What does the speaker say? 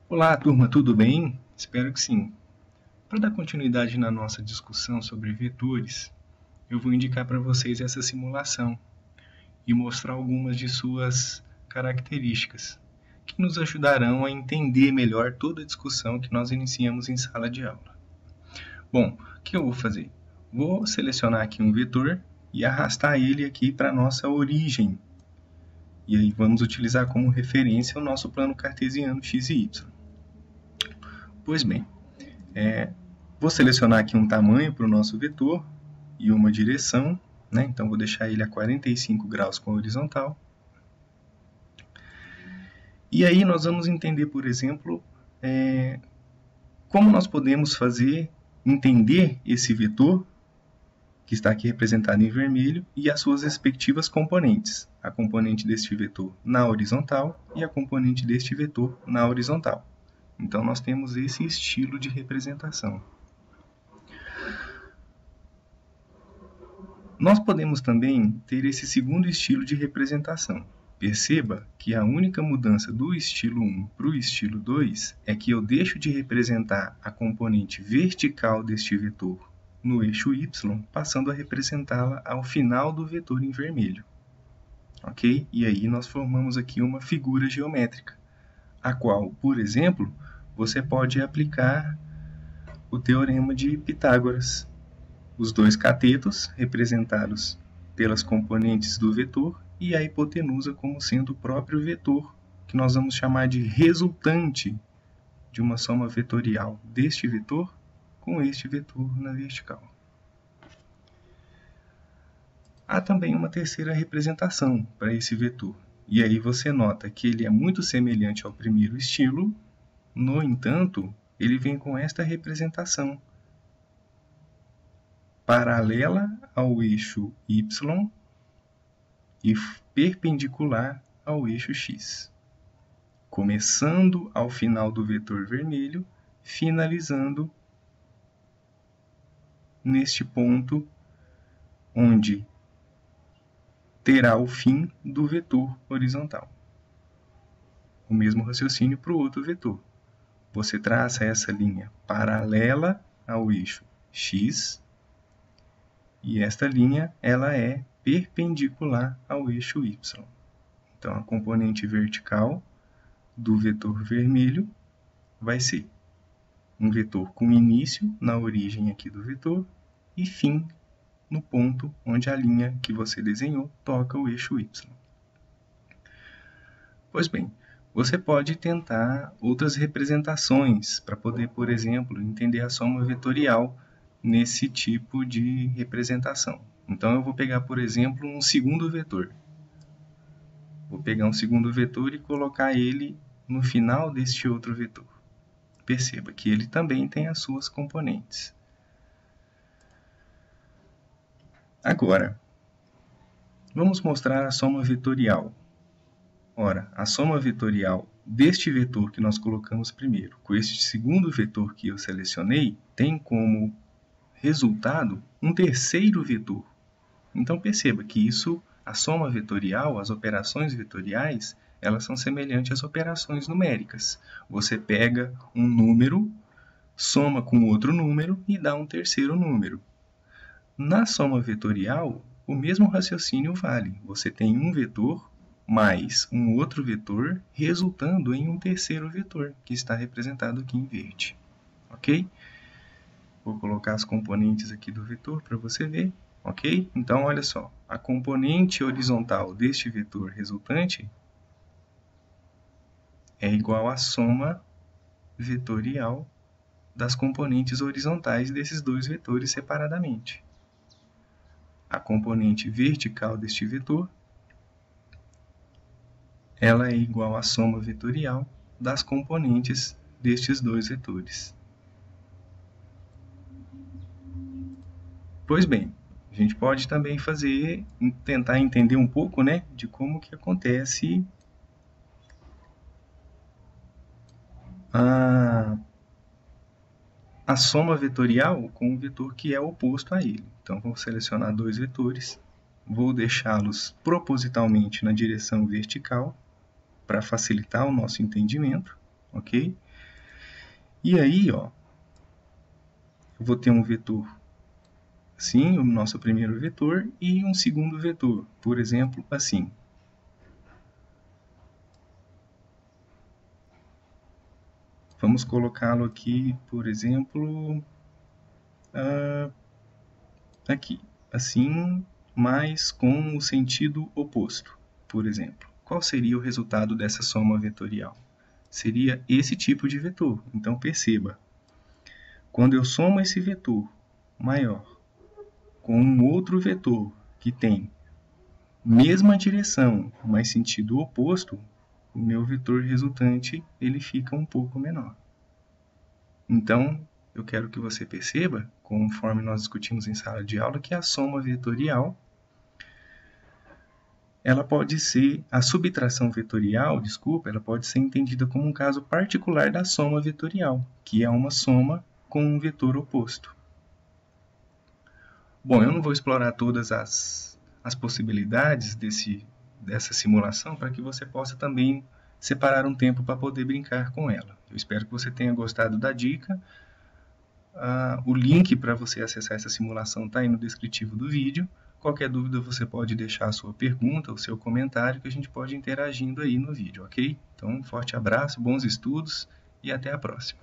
Olá, turma, tudo bem? Espero que sim. Para dar continuidade na nossa discussão sobre vetores, eu vou indicar para vocês essa simulação e mostrar algumas de suas características, que nos ajudarão a entender melhor toda a discussão que nós iniciamos em sala de aula. Bom, o que eu vou fazer? Vou selecionar aqui um vetor e arrastar ele aqui para a nossa origem. E aí vamos utilizar como referência o nosso plano cartesiano x e y. Pois bem, vou selecionar aqui um tamanho para o nosso vetor e uma direção, né? Então vou deixar ele a 45 graus com a horizontal. E aí nós vamos entender, por exemplo, como nós podemos entender esse vetor, que está aqui representado em vermelho, e as suas respectivas componentes. A componente deste vetor na horizontal e a componente deste vetor na horizontal. Então, nós temos esse estilo de representação. Nós podemos também ter esse segundo estilo de representação. Perceba que a única mudança do estilo 1 para o estilo 2 é que eu deixo de representar a componente vertical deste vetor no eixo y, passando a representá-la ao final do vetor em vermelho. Ok? E aí nós formamos aqui uma figura geométrica, a qual, por exemplo, você pode aplicar o teorema de Pitágoras. Os dois catetos, representados pelas componentes do vetor, e a hipotenusa como sendo o próprio vetor, que nós vamos chamar de resultante de uma soma vetorial deste vetor com este vetor na vertical. Há também uma terceira representação para esse vetor. E aí você nota que ele é muito semelhante ao primeiro estilo, no entanto, ele vem com esta representação, paralela ao eixo y e perpendicular ao eixo x, começando ao final do vetor vermelho, finalizando neste ponto onde terá o fim do vetor horizontal. O mesmo raciocínio para o outro vetor. Você traça essa linha paralela ao eixo x e esta linha ela é perpendicular ao eixo y. Então, a componente vertical do vetor vermelho vai ser um vetor com início na origem aqui do vetor e fim no ponto onde a linha que você desenhou toca o eixo y. Pois bem, você pode tentar outras representações para poder, por exemplo, entender a soma vetorial nesse tipo de representação. Então, eu vou pegar, por exemplo, um segundo vetor. Vou pegar um segundo vetor e colocar ele no final deste outro vetor. Perceba que ele também tem as suas componentes. Agora, vamos mostrar a soma vetorial. Ora, a soma vetorial deste vetor que nós colocamos primeiro com este segundo vetor que eu selecionei tem como resultado um terceiro vetor. Então perceba que a soma vetorial, as operações vetoriais, elas são semelhantes às operações numéricas. Você pega um número, soma com outro número e dá um terceiro número. Na soma vetorial, o mesmo raciocínio vale. Você tem um vetor mais um outro vetor, resultando em um terceiro vetor, que está representado aqui em verde. Ok? Vou colocar as componentes aqui do vetor para você ver. Ok? Então, olha só. A componente horizontal deste vetor resultante é igual à soma vetorial das componentes horizontais desses dois vetores separadamente. A componente vertical deste vetor ela é igual à soma vetorial das componentes destes dois vetores. Pois bem, a gente pode também tentar entender um pouco, né, de como que acontece a soma vetorial com um vetor que é oposto a ele. Então, vou selecionar dois vetores, vou deixá-los propositalmente na direção vertical, para facilitar o nosso entendimento, ok? E aí, ó, eu vou ter um vetor, assim, o nosso primeiro vetor, e um segundo vetor, por exemplo, assim. Vamos colocá-lo aqui, por exemplo, aqui, assim, mas com o sentido oposto, por exemplo. Qual seria o resultado dessa soma vetorial? Seria esse tipo de vetor. Então, perceba, quando eu somo esse vetor maior com um outro vetor que tem mesma direção, mas sentido oposto, o meu vetor resultante ele fica um pouco menor. Então, eu quero que você perceba, conforme nós discutimos em sala de aula, que a soma vetorial ela pode ser, a subtração vetorial, desculpa, ela pode ser entendida como um caso particular da soma vetorial, que é uma soma com um vetor oposto. Bom, eu não vou explorar todas as possibilidades dessa simulação para que você possa também separar um tempo para poder brincar com ela. Eu espero que você tenha gostado da dica. O link para você acessar essa simulação está aí no descritivo do vídeo. Qualquer dúvida você pode deixar a sua pergunta, o seu comentário, que a gente pode ir interagindo aí no vídeo, ok? Então, um forte abraço, bons estudos e até a próxima.